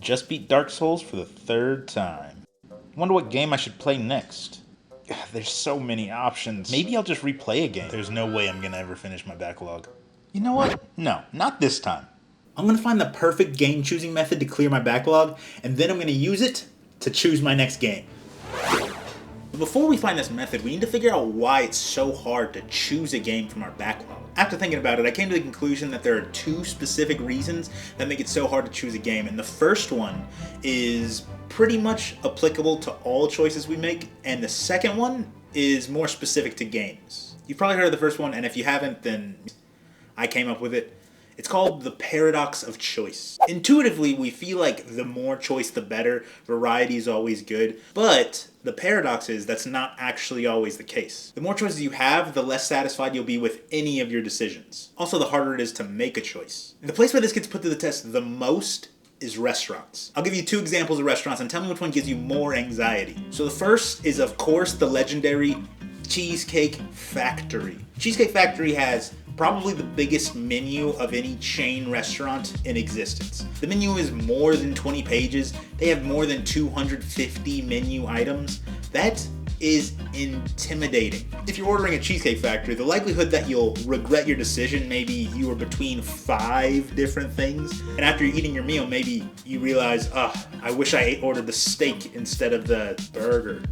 Just beat Dark Souls for the third time. Wonder what game I should play next. There's so many options. Maybe I'll just replay a game. There's no way I'm gonna ever finish my backlog. You know what? No, not this time. I'm gonna find the perfect game choosing method to clear my backlog, and then I'm gonna use it to choose my next game. But before we find this method, we need to figure out why it's so hard to choose a game from our backlog. After thinking about it, I came to the conclusion that there are two specific reasons that make it so hard to choose a game. And the first one is pretty much applicable to all choices we make, and the second one is more specific to games. You've probably heard of the first one, and if you haven't, then I came up with it. It's called the paradox of choice. Intuitively, we feel like the more choice, the better. Variety is always good. But the paradox is that's not actually always the case. The more choices you have, the less satisfied you'll be with any of your decisions. Also, the harder it is to make a choice. And the place where this gets put to the test the most is restaurants. I'll give you two examples of restaurants and tell me which one gives you more anxiety. So the first is, of course, the legendary Cheesecake Factory. Cheesecake Factory has probably the biggest menu of any chain restaurant in existence. The menu is more than 20 pages. They have more than 250 menu items. That is intimidating. If you're ordering at Cheesecake Factory, the likelihood that you'll regret your decision, maybe you were between 5 different things, and after you're eating your meal, maybe you realize, I wish I ordered the steak instead of the burger.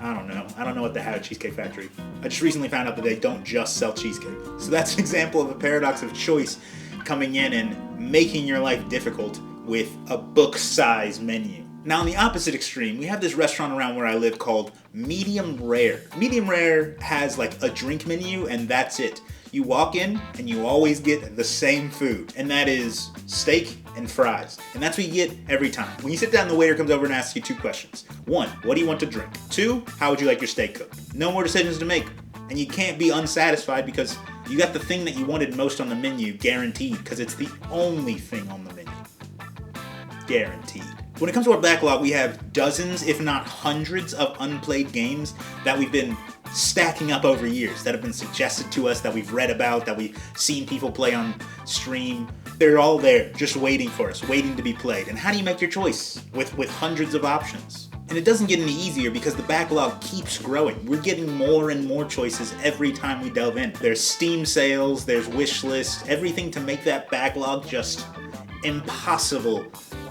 I don't know what they have at Cheesecake Factory. I just recently found out that they don't just sell cheesecake. So that's an example of a paradox of choice coming in and making your life difficult with a book-size menu. Now on the opposite extreme, we have this restaurant around where I live called Medium Rare. Medium Rare has like a drink menu and that's it. You walk in and you always get the same food, and that is steak and fries. And that's what you get every time. When you sit down, the waiter comes over and asks you 2 questions. 1, what do you want to drink? 2, how would you like your steak cooked? No more decisions to make. And you can't be unsatisfied because you got the thing that you wanted most on the menu guaranteed, because it's the only thing on the menu. Guaranteed. When it comes to our backlog, we have dozens, if not hundreds, of unplayed games that we've been stacking up over years, that have been suggested to us, that we've read about, that we've seen people play on stream. They're all there, just waiting for us, waiting to be played. And how do you make your choice with hundreds of options? And it doesn't get any easier because the backlog keeps growing. We're getting more and more choices every time we delve in. There's Steam sales, there's wish lists, everything to make that backlog just impossible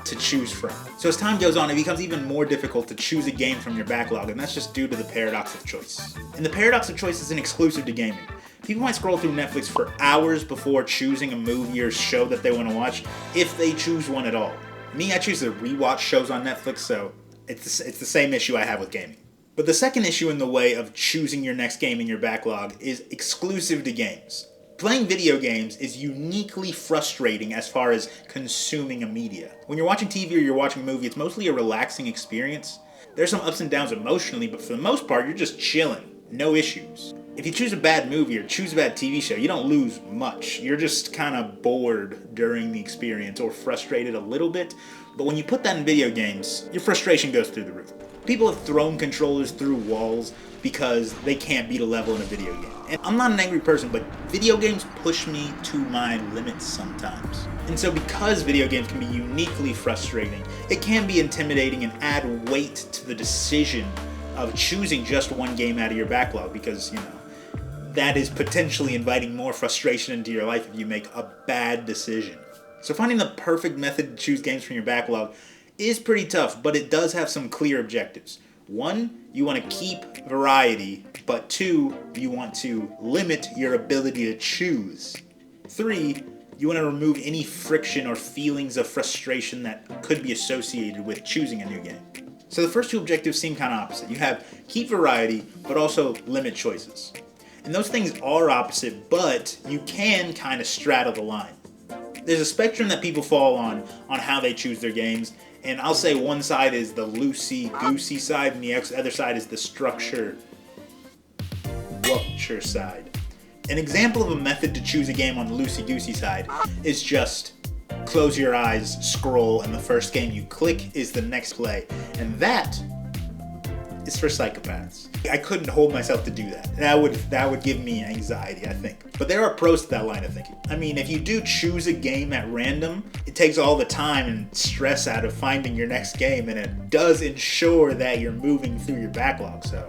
to choose from. So as time goes on, it becomes even more difficult to choose a game from your backlog, and that's just due to the paradox of choice. And the paradox of choice isn't exclusive to gaming. People might scroll through Netflix for hours before choosing a movie or show that they want to watch, if they choose one at all. Me, I choose to rewatch shows on Netflix, so it's the same issue I have with gaming. But the second issue in the way of choosing your next game in your backlog is exclusive to games. Playing video games is uniquely frustrating as far as consuming a media. When you're watching TV or you're watching a movie, it's mostly a relaxing experience. There's some ups and downs emotionally, but for the most part, you're just chilling. No issues. If you choose a bad movie or choose a bad TV show, you don't lose much. You're just kind of bored during the experience or frustrated a little bit. But when you put that in video games, your frustration goes through the roof. People have thrown controllers through walls because they can't beat a level in a video game. And I'm not an angry person, but video games push me to my limits sometimes. And so because video games can be uniquely frustrating, it can be intimidating and add weight to the decision of choosing just one game out of your backlog, because, that is potentially inviting more frustration into your life if you make a bad decision. So finding the perfect method to choose games from your backlog is pretty tough, but it does have some clear objectives. 1, you want to keep variety, but 2, you want to limit your ability to choose. 3, you want to remove any friction or feelings of frustration that could be associated with choosing a new game. So the first 2 objectives seem kind of opposite. You have keep variety, but also limit choices. And those things are opposite, but you can kind of straddle the line. There's a spectrum that people fall on how they choose their games, and I'll say one side is the loosey-goosey side, and the other side is the structure side. An example of a method to choose a game on the loosey-goosey side is just close your eyes, scroll, and the first game you click is the next play. And that is for psychopaths. I couldn't hold myself to do that. That would give me anxiety, I think. But there are pros to that line of thinking. I mean, if you do choose a game at random, it takes all the time and stress out of finding your next game, and it does ensure that you're moving through your backlog, so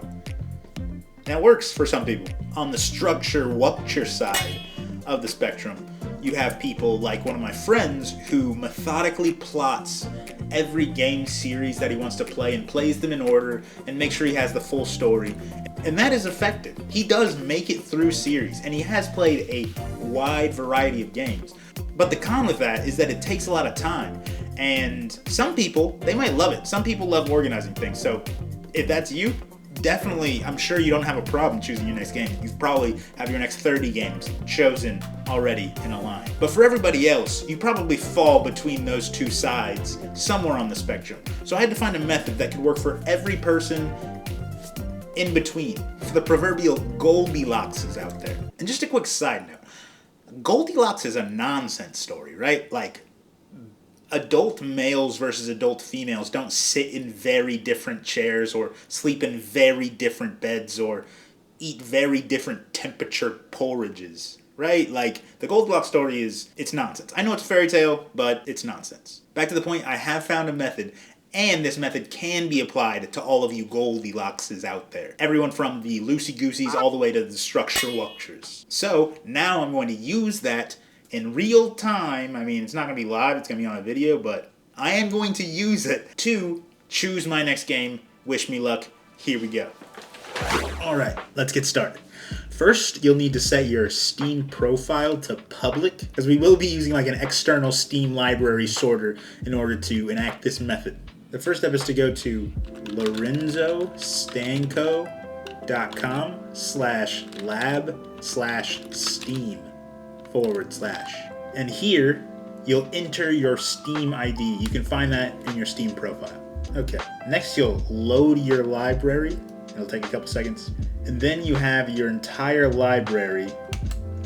that works for some people. On the structure side of the spectrum, you have people like one of my friends who methodically plots every game series that he wants to play and plays them in order and makes sure he has the full story. And that is effective. He does make it through series, and he has played a wide variety of games. But the con with that is that it takes a lot of time. And some people, they might love it. Some people love organizing things. So if that's you, definitely, I'm sure you don't have a problem choosing your next game. You probably have your next 30 games chosen already in a line. But for everybody else, you probably fall between those two sides, somewhere on the spectrum. So I had to find a method that could work for every person in between, for the proverbial Goldilockses out there. And just a quick side note, Goldilocks is a nonsense story, right? Like, adult males versus adult females don't sit in very different chairs or sleep in very different beds or eat very different temperature porridges, right? Like, the Goldilocks story it's nonsense. I know it's a fairy tale, but it's nonsense. Back to the point, I have found a method, and this method can be applied to all of you Goldilockses out there. Everyone from the loosey-gooseys all the way to the structure-wuctures. So, now I'm going to use that in real time. I mean, it's not going to be live, it's going to be on a video, but I am going to use it to choose my next game. Wish me luck. Here we go. Alright, let's get started. First, you'll need to set your Steam profile to public, because we will be using like an external Steam library sorter in order to enact this method. The first step is to go to lorenzostanco.com/lab/steam. /. And here, you'll enter your Steam ID. You can find that in your Steam profile. Okay, next you'll load your library. It'll take a couple seconds. And then you have your entire library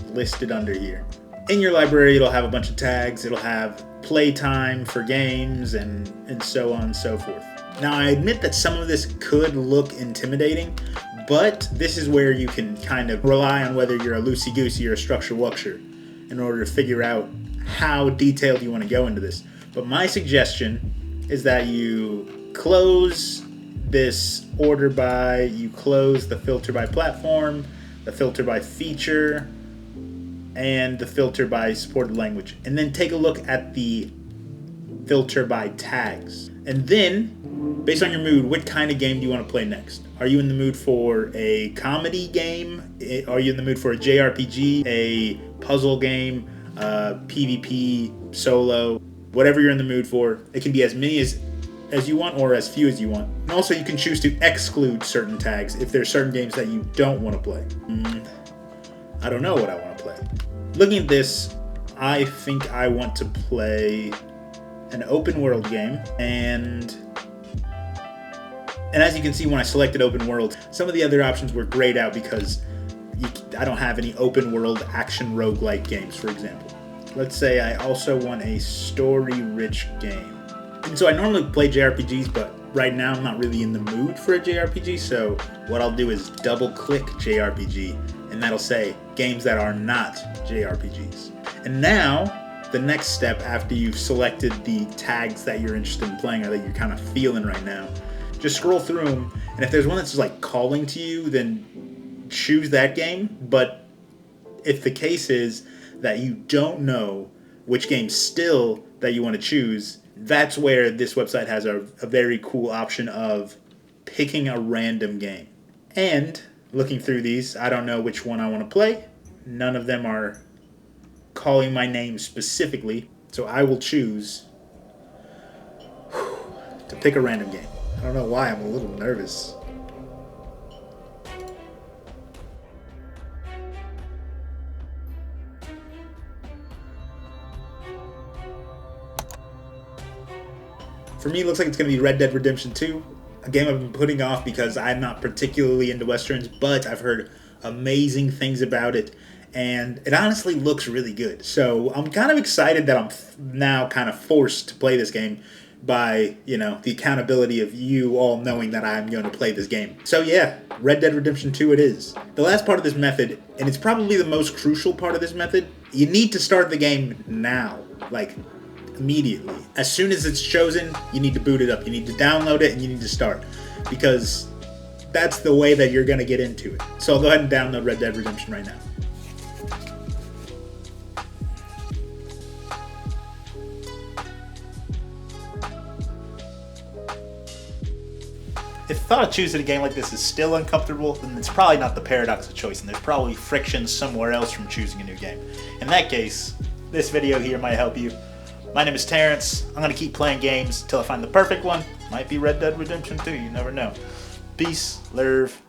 listed under here. In your library, it'll have a bunch of tags. It'll have playtime for games and so on and so forth. Now, I admit that some of this could look intimidating, but this is where you can kind of rely on whether you're a loosey-goosey or a structure-wucture in order to figure out how detailed you want to go into this. But my suggestion is that you close this order by, you close the filter by platform, the filter by feature, and the filter by supported language. And then take a look at the filter by tags. And then, based on your mood, what kind of game do you want to play next? Are you in the mood for a comedy game? Are you in the mood for a JRPG, a puzzle game, PvP, solo? Whatever you're in the mood for. It can be as many as you want or as few as you want. And also, you can choose to exclude certain tags if there's certain games that you don't want to play. I don't know what I want to play. Looking at this, I think I want to play an open world game, and as you can see when I selected open world, some of the other options were grayed out because I don't have any open world action roguelike games, for example. Let's say I also want a story-rich game. And so I normally play JRPGs, but right now I'm not really in the mood for a JRPG, so what I'll do is double-click JRPG, and that'll say games that are not JRPGs. And now, the next step after you've selected the tags that you're interested in playing or that you're kind of feeling right now, just scroll through them, and if there's one that's like calling to you, then choose that game. But if the case is that you don't know which game still that you want to choose, that's where this website has a very cool option of picking a random game. And looking through these, I don't know which one I want to play. None of them are calling my name specifically, so I will choose to pick a random game. I don't know why, I'm a little nervous. For me, it looks like it's going to be Red Dead Redemption 2, a game I've been putting off because I'm not particularly into Westerns, but I've heard amazing things about it, and it honestly looks really good. So I'm kind of excited that I'm now kind of forced to play this game by, the accountability of you all knowing that I'm going to play this game. So yeah, Red Dead Redemption 2 it is. The last part of this method, and it's probably the most crucial part of this method, you need to start the game now. Like, immediately. As soon as it's chosen, you need to boot it up. You need to download it and you need to start. Because that's the way that you're going to get into it. So I'll go ahead and download Red Dead Redemption right now. If the thought of choosing a game like this is still uncomfortable, then it's probably not the paradox of choice, and there's probably friction somewhere else from choosing a new game. In that case, this video here might help you. My name is Terrence. I'm going to keep playing games until I find the perfect one. Might be Red Dead Redemption 2, you never know. Peace, love.